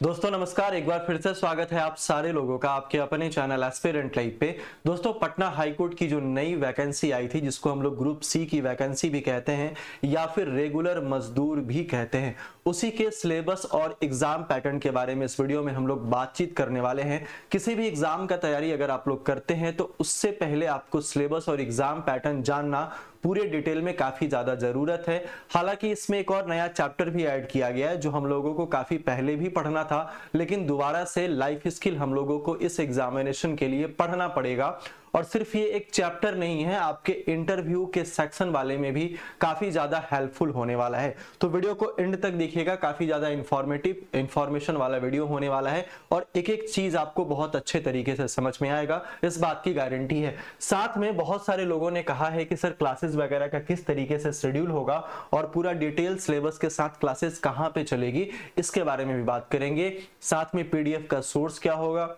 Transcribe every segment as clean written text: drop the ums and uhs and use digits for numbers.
दोस्तों नमस्कार, एक बार फिर से स्वागत है आप सारे लोगों का आपके अपने चैनल एस्पिरेंट लाइव पे। दोस्तों पटना हाईकोर्ट की जो नई वैकेंसी आई थी, जिसको हम लोग ग्रुप सी की वैकेंसी भी कहते हैं या फिर रेगुलर मजदूर भी कहते हैं, उसी के सिलेबस और एग्जाम पैटर्न के बारे में इस वीडियो में हम लोग बातचीत करने वाले हैं। किसी भी एग्जाम का तैयारी अगर आप लोग करते हैं तो उससे पहले आपको सिलेबस और एग्जाम पैटर्न जानना पूरे डिटेल में काफी ज्यादा जरूरत है। हालांकि इसमें एक और नया चैप्टर भी ऐड किया गया है जो हम लोगों को काफी पहले भी पढ़ना था, लेकिन दोबारा से लाइफ स्किल हम लोगों को इस एग्जामिनेशन के लिए पढ़ना पड़ेगा। और सिर्फ ये एक चैप्टर नहीं है, आपके इंटरव्यू के सेक्शन वाले में भी काफी ज्यादा हेल्पफुल होने वाला है। तो वीडियो को एंड तक देखिएगा, काफी ज्यादा इंफॉर्मेशन वाला वीडियो होने वाला है और एक एक चीज आपको बहुत अच्छे तरीके से समझ में आएगा, इस बात की गारंटी है। साथ में बहुत सारे लोगों ने कहा है कि सर क्लासेस वगैरह का किस तरीके से शेड्यूल होगा और पूरा डिटेल सिलेबस के साथ क्लासेस कहां पे चलेगी, इसके बारे में भी बात करेंगे। साथ में पीडीएफ का सोर्स क्या होगा,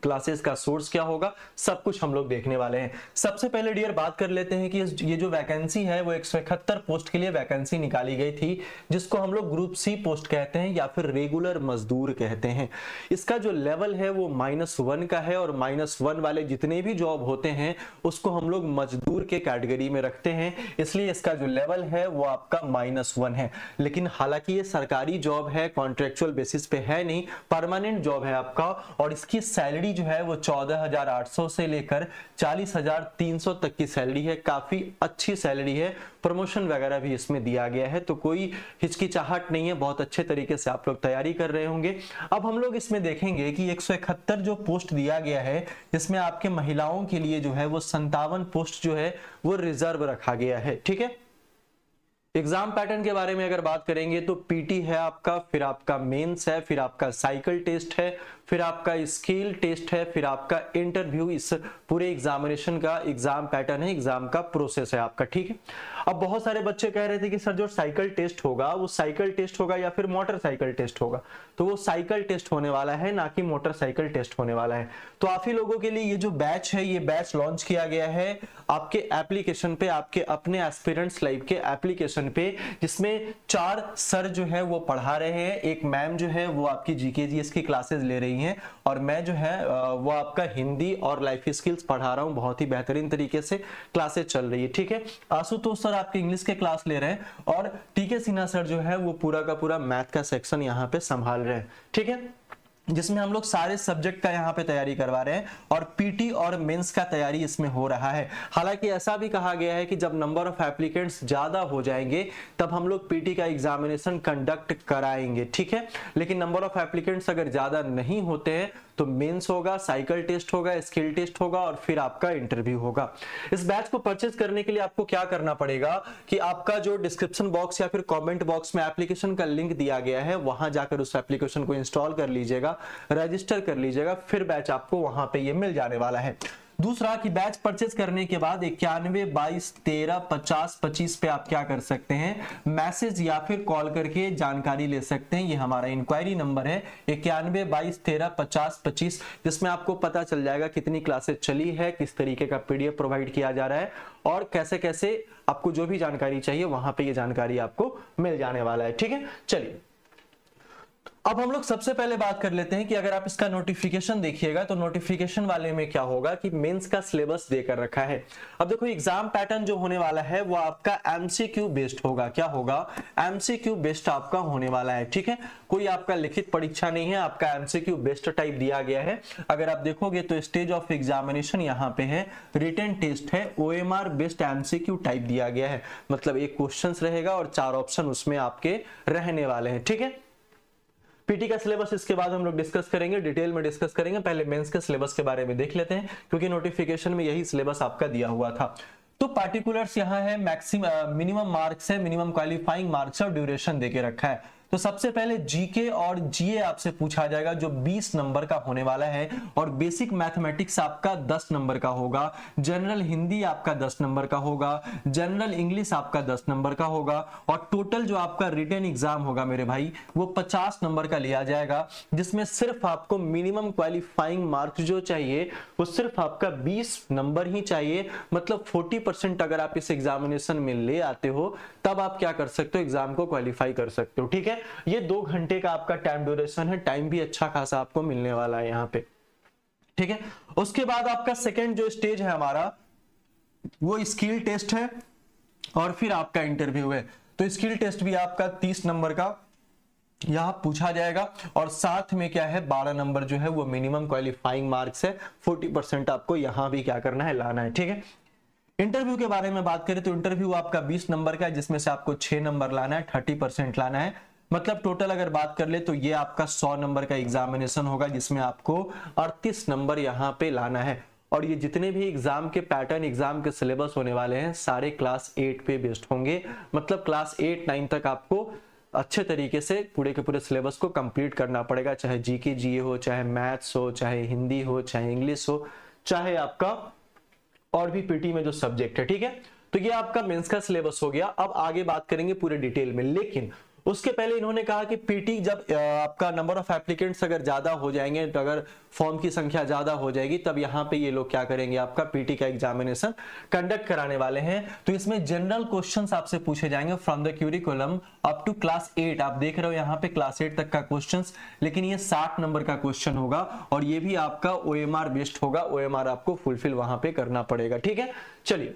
क्लासेस का सोर्स क्या होगा, सब कुछ हम लोग देखने वाले हैं। सबसे पहले डियर बात कर लेते हैं कि ये जो वैकेंसी है वो 171 पोस्ट के लिए वैकेंसी निकाली गई थी, जिसको हम लोग ग्रुप सी पोस्ट कहते हैं या फिर रेगुलर मजदूर कहते हैं। इसका जो लेवल है वो -1 का है और -1 वाले जितने भी जॉब होते हैं उसको हम लोग मजदूर के कैटेगरी में रखते हैं, इसलिए इसका जो लेवल है वो आपका -1 है। लेकिन हालांकि ये सरकारी जॉब है, कॉन्ट्रेक्चुअल बेसिस पे है नहीं, परमानेंट जॉब है आपका, और इसकी सैलरी जो है वो 14,800 से लेकर 40,300 तक की सैलरी है। काफी अच्छी सैलरी है, प्रमोशन वगैरह भी इसमें दिया गया है, तो कोई हिचकिचाहट नहीं है, बहुत अच्छे तरीके से आप लोग तैयारी कर रहे होंगे। अब हम लोग इसमें देखेंगे कि 171 जो पोस्ट दिया गया है, जिसमें आपके महिलाओं के लिए जो है वो 57 पोस्ट जो है वो रिजर्व रखा गया है। ठीक है, एग्जाम पैटर्न के बारे में अगर बात करेंगे तो पीटी है आपका, फिर आपका मेंस है, फिर आपका साइकिल टेस्ट है, फिर आपका स्किल टेस्ट है, फिर आपका इंटरव्यू। इस पूरे एग्जामिनेशन का एग्जाम पैटर्न है, एग्जाम का प्रोसेस है आपका। ठीक है, अब बहुत सारे बच्चे कह रहे थे कि सर जो साइकिल टेस्ट होगा वो साइकिल टेस्ट होगा या फिर मोटरसाइकिल टेस्ट होगा, तो वो साइकिल टेस्ट होने वाला है, ना कि मोटरसाइकिल टेस्ट होने वाला है। तो आप ही लोगों के लिए ये जो बैच है, ये बैच लॉन्च किया गया है आपके एप्लीकेशन पे, आपके अपने एस्पिरेंट्स लाइव के एप्लीकेशन पे, जिसमें 4 सर जो है वो पढ़ा रहे हैं, एक मैम जो है वो आपकी जीकेजीएस की क्लासेस ले रही हैं, और मैं जो है वो आपका हिंदी और लाइफ स्किल्स पढ़ा रहा हूं। बहुत ही बेहतरीन तरीके से क्लासेस चल रही है। ठीक है, आशुतोष सर आपके इंग्लिश के क्लास ले रहे हैं और टीके सिन्हा सर जो है वो पूरा का पूरा मैथ का सेक्शन यहाँ पे संभाल रहे हैं। ठीक है, जिसमें हम लोग सारे सब्जेक्ट का यहाँ पे तैयारी करवा रहे हैं और पीटी और मेंस का तैयारी इसमें हो रहा है। हालांकि ऐसा भी कहा गया है कि जब नंबर ऑफ एप्लीकेंट्स ज्यादा हो जाएंगे तब हम लोग पीटी का एग्जामिनेशन कंडक्ट कराएंगे। ठीक है, लेकिन नंबर ऑफ एप्लीकेंट्स अगर ज्यादा नहीं होते हैं तो मेंस होगा, साइकिल टेस्ट होगा, स्किल टेस्ट होगा और फिर आपका इंटरव्यू होगा। इस बैच को परचेज करने के लिए आपको क्या करना पड़ेगा कि आपका जो डिस्क्रिप्शन बॉक्स या फिर कमेंट बॉक्स में एप्लीकेशन का लिंक दिया गया है, वहां जाकर उस एप्लीकेशन को इंस्टॉल कर लीजिएगा, रजिस्टर कर लीजिएगा, फिर बैच आपको वहां पे ये मिल जाने वाला है। दूसरा कि बैच परचेज करने के बाद 91 22 13 50 25 पे आप क्या कर सकते हैं, मैसेज या फिर कॉल करके जानकारी ले सकते हैं। ये हमारा इंक्वायरी नंबर है 91 22 13 50 25, जिसमें आपको पता चल जाएगा कितनी क्लासेस चली है, किस तरीके का पीडीएफ प्रोवाइड किया जा रहा है और कैसे कैसे आपको जो भी जानकारी चाहिए वहां पे ये जानकारी आपको मिल जाने वाला है। ठीक है, चलिए अब हम लोग सबसे पहले बात कर लेते हैं कि अगर आप इसका नोटिफिकेशन देखिएगा तो नोटिफिकेशन वाले में क्या होगा कि मेंस का सिलेबस देकर रखा है। अब देखो एग्जाम पैटर्न जो होने वाला है वो आपका एमसीक्यू बेस्ड होगा। क्या होगा, एमसीक्यू बेस्ड आपका होने वाला है। ठीक है, कोई आपका लिखित परीक्षा नहीं है, आपका एमसीक्यू बेस्ड टाइप दिया गया है। अगर आप देखोगे तो स्टेज ऑफ एग्जामिनेशन यहाँ पे है, रिटन टेस्ट है, ओएमआर बेस्ड एमसीक्यू टाइप दिया गया है, मतलब एक क्वेश्चन रहेगा और 4 ऑप्शन उसमें आपके रहने वाले हैं। ठीक है, पीटी का सिलेबस इसके बाद हम लोग डिस्कस करेंगे, डिटेल में डिस्कस करेंगे। पहले मेंस के सिलेबस के बारे में देख लेते हैं क्योंकि नोटिफिकेशन में यही सिलेबस आपका दिया हुआ था। तो पार्टिकुलर्स यहाँ है, मैक्सिमम मिनिमम मार्क्स है, मिनिमम क्वालिफाइंग मार्क्स और ड्यूरेशन देके रखा है। तो सबसे पहले जीके और जीए आपसे पूछा जाएगा जो 20 नंबर का होने वाला है, और बेसिक मैथमेटिक्स आपका 10 नंबर का होगा, जनरल हिंदी आपका 10 नंबर का होगा, जनरल इंग्लिश आपका 10 नंबर का होगा, और टोटल जो आपका रिटन एग्जाम होगा मेरे भाई वो 50 नंबर का लिया जाएगा, जिसमें सिर्फ आपको मिनिमम क्वालिफाइंग मार्क्स जो चाहिए वो सिर्फ आपका 20 नंबर ही चाहिए। मतलब 40% अगर आप इस एग्जामिनेशन में ले आते हो तब आप क्या कर सकते हो, एग्जाम को क्वालिफाई कर सकते हो। ठीक है, है। ये 2 घंटे का आपका टाइम ड्यूरेशन है, टाइम भी अच्छा खासा आपको मिलने वाला है यहाँ पे, ठीक है। उसके बाद आपका सेकेंड जो स्टेज है हमारा वो स्किल टेस्ट है और फिर आपका इंटरव्यू है। तो स्किल टेस्ट भी आपका 30 नंबर का यहां पूछा जाएगा और साथ में क्या है 12 नंबर जो है वो मिनिमम क्वालिफाइंग मार्क्स है, 40% आपको यहां भी क्या करना है, लाना है, ठीक है। इंटरव्यू के बारे में बात करें तो इंटरव्यू आपका 20 नंबर का है जिसमें से आपको 6 नंबर लाना है, 30% लाना है। मतलब टोटल अगर बात कर ले तो ये आपका 100 नंबर का एग्जामिनेशन होगा जिसमें आपको 38 नंबर यहाँ पे लाना है। और ये जितने भी एग्जाम के पैटर्न, एग्जाम के सिलेबस होने वाले हैं सारे क्लास 8 पे बेस्ड होंगे। मतलब क्लास 8 9 तक आपको अच्छे तरीके से पूरे के पूरे सिलेबस को कंप्लीट करना पड़ेगा, चाहे जीके जीए हो, चाहे मैथ्स हो, चाहे हिंदी हो, चाहे इंग्लिश हो, चाहे आपका और भी पीटी में जो सब्जेक्ट है, ठीक है। तो ये आपका मेंस का सिलेबस हो गया। अब आगे बात करेंगे पूरे डिटेल में, लेकिन उसके पहले इन्होंने कहा कि पीटी जब आपका नंबर ऑफ एप्लीकेंट्स अगर ज्यादा हो जाएंगे, तो अगर फॉर्म की संख्या ज्यादा हो जाएगी तब यहाँ पे ये लोग क्या करेंगे, आपका पीटी का एग्जामिनेशन कंडक्ट कराने वाले हैं। तो इसमें जनरल क्वेश्चंस आपसे पूछे जाएंगे from the curriculum up to class 8। आप देख रहे हो यहाँ पे क्लास 8 तक का क्वेश्चंस, लेकिन ये 60 नंबर का क्वेश्चन होगा और ये भी आपका ओएमआर बेस्ड होगा। ओएमआर आपको फुलफिल वहां पे करना पड़ेगा, ठीक है। चलिए,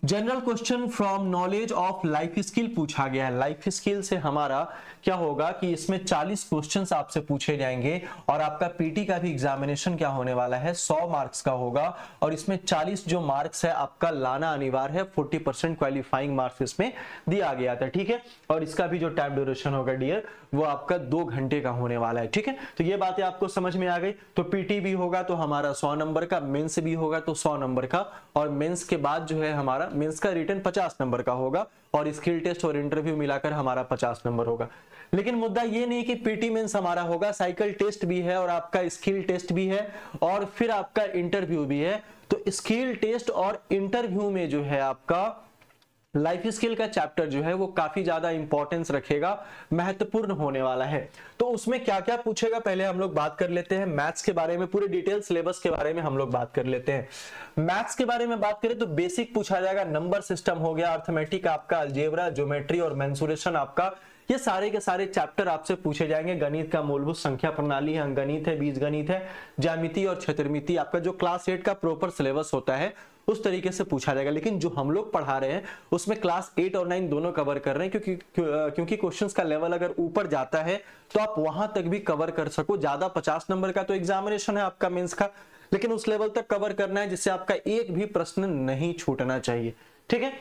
general question from knowledge of life skill पूछा गया है। लाइफ स्किल से हमारा क्या होगा कि इसमें 40 क्वेश्चंस आपसे पूछे जाएंगे और आपका पीटी का भी एग्जामिनेशन क्या होने वाला है, 100 मार्क्स का होगा और इसमें 40 जो मार्क्स है आपका लाना अनिवार्य है। 40% क्वालिफाइंग मार्क्स इसमें दिया गया था, ठीक है। और इसका भी जो टाइम ड्यूरेशन होगा डियर वो आपका 2 घंटे का होने वाला है, ठीक है। तो ये बातें आपको समझ में आ गई। तो पीटी भी होगा तो हमारा 100 नंबर का, मेंस भी होगा तो 100 नंबर का, और मेंस के बाद जो है हमारा मेंस का रिटन 50 नंबर का होगा और स्किल टेस्ट और इंटरव्यू मिलाकर हमारा 50 नंबर होगा। लेकिन मुद्दा ये नहीं कि पीटी मेंस हमारा होगा, साइकिल टेस्ट भी है और आपका स्किल टेस्ट भी है और फिर आपका इंटरव्यू भी है। तो स्किल टेस्ट और इंटरव्यू में जो है आपका लाइफ स्किल का चैप्टर जो है वो काफी ज्यादा इंपॉर्टेंस रखेगा, महत्वपूर्ण होने वाला है। तो उसमें क्या क्या पूछेगा पहले हम लोग बात कर लेते हैं। मैथ्स के बारे में पूरे डिटेल सिलेबस के बारे में हम लोग बात कर लेते हैं। मैथ्स के बारे में बात करें तो बेसिक पूछा जाएगा, नंबर सिस्टम हो गया, अर्थमेटिक आपका, अलजेब्रा, ज्योमेट्री और मेंसुरेशन आपका, ये सारे के सारे चैप्टर आपसे पूछे जाएंगे। गणित का मूलभूत संख्या प्रणाली है, अंकगणित है, बीजगणित है, ज्यामिति और क्षेत्रमिति, आपका जो क्लास 8 का प्रॉपर सिलेबस होता है उस तरीके से पूछा जाएगा। लेकिन जो हम लोग पढ़ा रहे हैं उसमें क्लास 8 और 9 दोनों कवर कर रहे हैं, क्योंकि क्वेश्चंस का लेवल अगर ऊपर जाता है तो आप वहां तक भी कवर कर सको। ज्यादा 50 नंबर का तो एग्जामिनेशन है आपका मेंस का, लेकिन उस लेवल तक कवर करना है जिससे आपका एक भी प्रश्न नहीं छूटना चाहिए, ठीक है।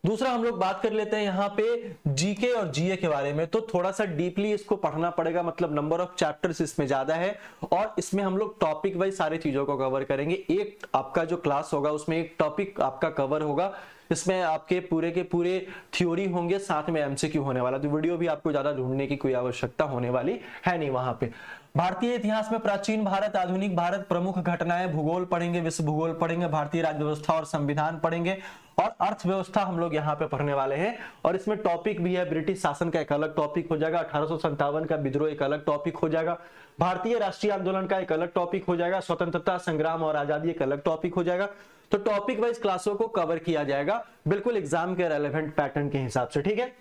दूसरा हम लोग बात कर लेते हैं यहाँ पे जीके और जीए के बारे में। तो थोड़ा सा डीपली इसको पढ़ना पड़ेगा, मतलब नंबर ऑफ चैप्टर्स इसमें ज्यादा है और इसमें हम लोग टॉपिक वाइज सारी चीजों को कवर करेंगे। एक आपका जो क्लास होगा उसमें एक टॉपिक आपका कवर होगा, इसमें आपके पूरे के पूरे थ्योरी होंगे, साथ में एमसीक्यू होने वाला। तो वीडियो भी आपको ज्यादा ढूंढने की कोई आवश्यकता होने वाली है नहीं वहां पे। भारतीय इतिहास में प्राचीन भारत, आधुनिक भारत, प्रमुख घटनाएं, भूगोल पढ़ेंगे, विश्व भूगोल पढ़ेंगे, भारतीय राज्य व्यवस्था और संविधान पढ़ेंगे और अर्थव्यवस्था हम लोग यहाँ पे पढ़ने वाले हैं। और इसमें टॉपिक भी है, ब्रिटिश शासन का एक अलग टॉपिक हो जाएगा, 1857 का विद्रोह एक अलग टॉपिक हो जाएगा, भारतीय राष्ट्रीय आंदोलन का एक अलग टॉपिक हो जाएगा, स्वतंत्रता संग्राम और आजादी एक अलग टॉपिक हो जाएगा। तो टॉपिक वाइज क्लासों को कवर किया जाएगा बिल्कुल एग्जाम के रेलेवेंट पैटर्न के हिसाब से, ठीक है।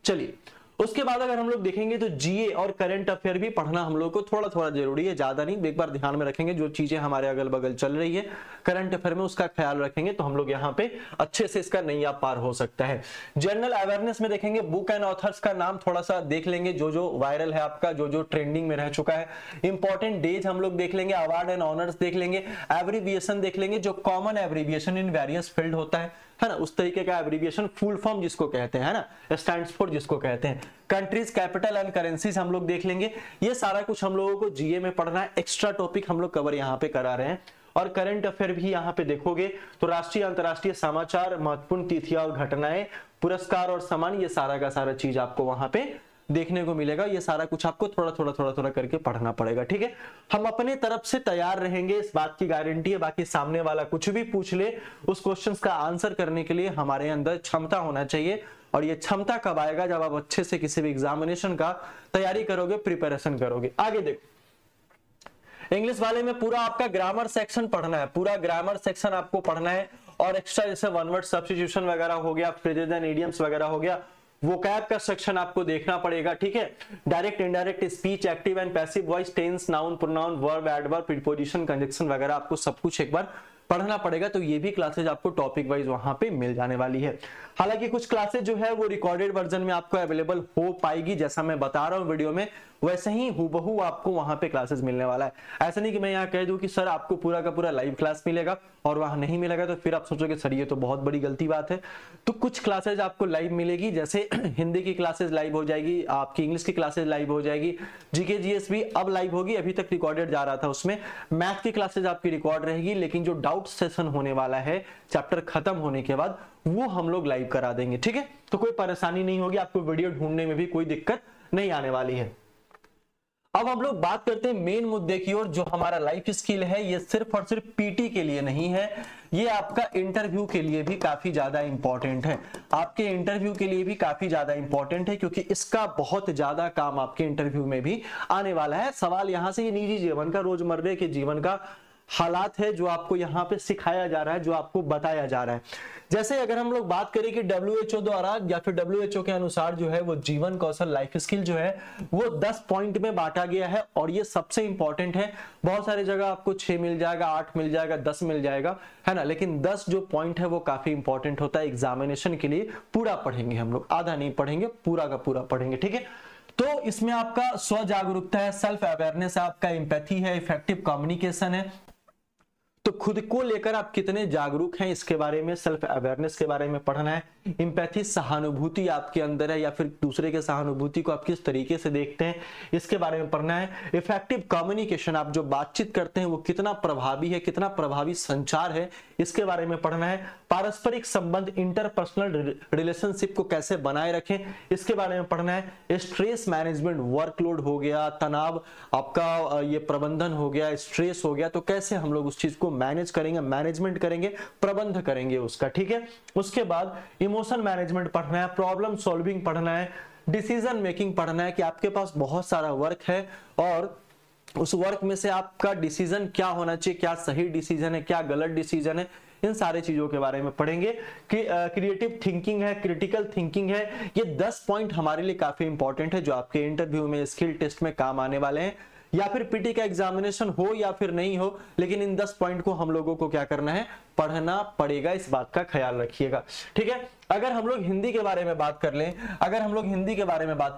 चलिए, उसके बाद अगर हम लोग देखेंगे तो जीए और करंट अफेयर भी पढ़ना हम लोग को थोड़ा थोड़ा जरूरी है, ज्यादा नहीं। एक बार ध्यान में रखेंगे जो चीजें हमारे अगल बगल चल रही है करंट अफेयर में उसका ख्याल रखेंगे तो हम लोग यहाँ पे अच्छे से इसका नैया पार हो सकता है। जनरल अवेयरनेस में देखेंगे बुक एंड ऑथर्स का नाम थोड़ा सा देख लेंगे, जो जो वायरल है आपका, जो जो ट्रेंडिंग में रह चुका है। इंपॉर्टेंट डेज हम लोग देख लेंगे, अवार्ड एंड ऑनर्स देख लेंगे, एब्रीविएशन देख लेंगे, जो common abbreviation in various field होता है ना, उस तरीके का एब्रीविएशन, फुल फॉर्म जिसको कहते हैं ना, स्टैंड्स फॉर जिसको कहते हैं, कंट्रीज, कैपिटल एंड करेंसीज हम लोग देख लेंगे। ये सारा कुछ हम लोगों को जीए में पढ़ना है, एक्स्ट्रा टॉपिक हम लोग कवर यहाँ पे करा रहे हैं। और करंट अफेयर भी यहाँ पे देखोगे तो राष्ट्रीय अंतरराष्ट्रीय समाचार, महत्वपूर्ण तिथियां और घटनाएं, पुरस्कार और सम्मान, ये सारा का सारा चीज आपको वहां पे देखने को मिलेगा। ये सारा कुछ आपको थोड़ा थोड़ा करके पढ़ना पड़ेगा, ठीक है। हम अपने तरफ से तैयार रहेंगे, इस बात की गारंटी है। बाकी सामने वाला कुछ भी पूछ ले, उस क्वेश्चंस का आंसर करने के लिए हमारे अंदर क्षमता होना चाहिए। और ये क्षमता कब आएगा, जब आप अच्छे से किसी भी एग्जामिनेशन का तैयारी करोगे, प्रिपरेशन करोगे। आगे देखो, इंग्लिश वाले में पूरा आपका ग्रामर सेक्शन पढ़ना है, पूरा ग्रामर सेक्शन आपको पढ़ना है। और एक्स्ट्रा जैसे वन वर्ड सब्स्टिट्यूशन वगैरह हो गया, फ्रेजेस एंड इडियम्स वगैरह हो गया, वोकैब का सेक्शन आपको देखना पड़ेगा, ठीक है। Direct indirect speech, active and passive voice, tense, noun, pronoun, verb, adverb, preposition, conjunction वगैरह आपको सब कुछ एक बार पढ़ना पड़ेगा। तो ये भी क्लासेज आपको टॉपिक वाइज वहां पे मिल जाने वाली है। हालांकि कुछ क्लासेज जो है वो रिकॉर्डेड वर्जन में आपको अवेलेबल हो पाएगी, जैसा मैं बता रहा हूं वीडियो में वैसे ही हूबहू आपको वहां पे क्लासेस मिलने वाला है। ऐसा नहीं कि मैं यहाँ कह दूं कि सर आपको पूरा का पूरा लाइव क्लास मिलेगा और वहां नहीं मिलेगा, तो फिर आप सोचोगे सर ये तो बहुत बड़ी गलती बात है। तो कुछ क्लासेज आपको लाइव मिलेगी, जैसे हिंदी की क्लासेज लाइव हो जाएगी, आपकी इंग्लिश की क्लासेज लाइव हो जाएगी, जीके जीएस भी अब लाइव होगी, अभी तक रिकॉर्डेड जा रहा था उसमें। मैथ की क्लासेज आपकी रिकॉर्ड रहेगी, लेकिन जो डाउट सेशन होने वाला है चैप्टर खत्म होने के बाद वो हम लोग लाइव करा देंगे, ठीक है। तो कोई परेशानी नहीं होगी, आपको वीडियो ढूंढने में भी कोई दिक्कत नहीं आने वाली है। अब हम लोग बात करते हैं मेन मुद्दे की ओर। जो हमारा लाइफ स्किल है ये सिर्फ और सिर्फ पीटी के लिए नहीं है, ये आपका इंटरव्यू के लिए भी काफी ज्यादा इंपॉर्टेंट है। आपके इंटरव्यू के लिए भी काफी ज्यादा इंपॉर्टेंट है, क्योंकि इसका बहुत ज्यादा काम आपके इंटरव्यू में भी आने वाला है। सवाल यहां से ये निजी जीवन का, रोजमर्रे के जीवन का हालात है जो आपको यहाँ पे सिखाया जा रहा है, जो आपको बताया जा रहा है। जैसे अगर हम लोग बात करें कि WHO द्वारा या फिर WHO के अनुसार जो है वो जीवन कौशल लाइफ स्किल जो है वो 10 पॉइंट में बांटा गया है, और ये सबसे इंपॉर्टेंट है। बहुत सारी जगह आपको 6 मिल जाएगा, 8 मिल जाएगा, 10 मिल जाएगा, है ना, लेकिन 10 जो पॉइंट है वो काफी इंपॉर्टेंट होता है एग्जामिनेशन के लिए। पूरा पढ़ेंगे हम लोग, आधा नहीं पढ़ेंगे, पूरा का पूरा पढ़ेंगे, ठीक है। तो इसमें आपका स्व जागरूकता है, सेल्फ अवेयरनेस है, आपका एम्पैथी है, इफेक्टिव कम्युनिकेशन है। तो खुद को लेकर आप कितने जागरूक हैं इसके बारे में, सेल्फ अवेयरनेस के बारे में पढ़ना है। एम्पैथी, सहानुभूति आपके अंदर है या फिर दूसरे के सहानुभूति को आप किस तरीके से देखते हैं, इसके बारे में पढ़ना है। इफेक्टिव कम्युनिकेशन, आप जो बातचीत करते हैं वो कितना प्रभावी है, कितना प्रभावी संचार है, इसके बारे में पढ़ना है। पारस्परिक संबंध, इंटरपर्सनल रिलेशनशिप को कैसे बनाए रखें, इसके बारे में पढ़ना है। स्ट्रेस मैनेजमेंट, वर्कलोड हो गया, तनाव आपका ये प्रबंधन हो गया, स्ट्रेस हो गया, तो कैसे हम लोग उस चीज को मैनेज करेंगे, मैनेजमेंट करेंगे, प्रबंध करेंगे उसका, ठीक है। उसके बाद इमोशन मैनेजमेंट पढ़ना है, प्रॉब्लम सॉल्विंग पढ़ना है, डिसीजन मेकिंग पढ़ना है कि आपके पास बहुत सारा वर्क है और उस वर्क में से आपका डिसीजन क्या होना चाहिए, क्या सही डिसीजन है, क्या गलत डिसीजन है, इन सारे चीजों के बारे में पढ़ेंगे। कि क्रिएटिव थिंकिंग है, क्रिटिकल थिंकिंग है। ये 10 पॉइंट हमारे लिए काफी इंपॉर्टेंट है जो आपके इंटरव्यू में, स्किल टेस्ट में काम आने वाले हैं, या फिर पीटी का एग्जामिनेशन हो या फिर नहीं हो, लेकिन इन 10 पॉइंट को हम लोगों को क्या करना है, पढ़ना पड़ेगा। इस बात का ख्याल रखिएगा, ठीक है। अगर हम लोग हिंदी के बारे में बात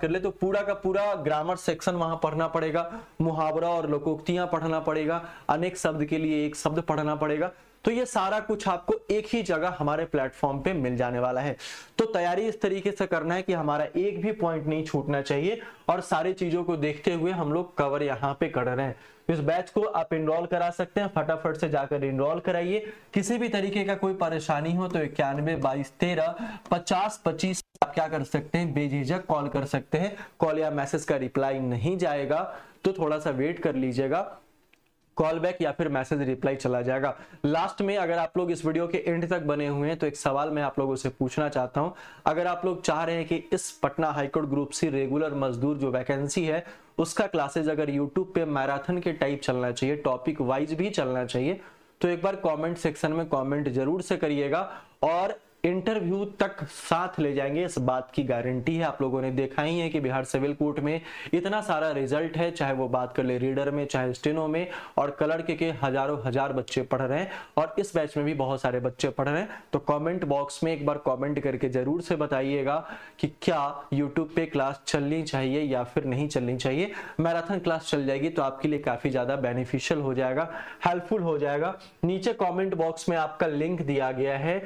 कर लें, तो पूरा का पूरा ग्रामर सेक्शन वहां पढ़ना पड़ेगा, मुहावरा और लोकोक्तियां पढ़ना पड़ेगा, अनेक शब्द के लिए एक शब्द पढ़ना पड़ेगा। तो ये सारा कुछ आपको एक ही जगह हमारे प्लेटफॉर्म पे मिल जाने वाला है। तो तैयारी इस तरीके से करना है कि हमारा एक भी पॉइंट नहीं छूटना चाहिए, और सारी चीजों को देखते हुए हम लोग कवर यहाँ पे कर रहे हैं। इस बैच को आप इनरोल करा सकते हैं, फटाफट से जाकर इनरोल कराइए। किसी भी तरीके का कोई परेशानी हो तो 91 22 13 50 25 आप क्या कर सकते हैं, बेझिझक कॉल कर सकते हैं। कॉल या मैसेज का रिप्लाई नहीं जाएगा तो थोड़ा सा वेट कर लीजिएगा, कॉल बैक या फिर मैसेज रिप्लाई चला जाएगा। लास्ट में अगर आप लोग इस वीडियो के एंड तक बने हुए हैं तो एक सवाल मैं आप लोगों से पूछना चाहता हूं। अगर आप लोग चाह रहे हैं कि इस Patna high court group C regular मजदूर जो वैकेंसी है उसका क्लासेज अगर यूट्यूब पे मैराथन के टाइप चलना चाहिए, टॉपिक वाइज भी चलना चाहिए, तो एक बार कमेंट सेक्शन में कमेंट जरूर से करिएगा, और इंटरव्यू तक साथ ले जाएंगे, इस बात की गारंटी है। आप लोगों ने देखा ही है कि बिहार सिविल कोर्ट में इतना सारा रिजल्ट है, चाहे वो बात कर ले रीडर में, चाहे स्टेनो में, और क्लर्क के हजारों हजार बच्चे पढ़ रहे हैं, और इस बैच में भी बहुत सारे बच्चे पढ़ रहे हैं। तो कमेंट बॉक्स में एक बार कमेंट करके जरूर से बताइएगा कि क्या यूट्यूब पे क्लास चलनी चाहिए या फिर नहीं चलनी चाहिए। मैराथन क्लास चल जाएगी तो आपके लिए काफी ज्यादा बेनिफिशियल हो जाएगा, हेल्पफुल हो जाएगा। नीचे कमेंट बॉक्स में आपका लिंक दिया गया है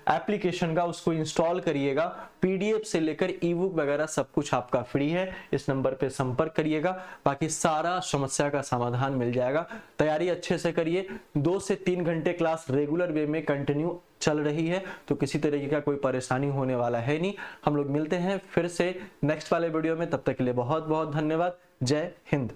एप्लीकेशन का, उसको इंस्टॉल करिएगा। पीडीएफ से लेकर ई बुक वगैरह सब कुछ आपका फ्री है। इस नंबर पे संपर्क करिएगा, बाकी सारा समस्या का समाधान मिल जाएगा। तैयारी अच्छे से करिए। 2 से 3 घंटे क्लास रेगुलर वे में कंटिन्यू चल रही है, तो किसी तरीके का कोई परेशानी होने वाला है नहीं। हम लोग मिलते हैं फिर से नेक्स्ट वाले वीडियो में, तब तक के लिए बहुत बहुत धन्यवाद। जय हिंद।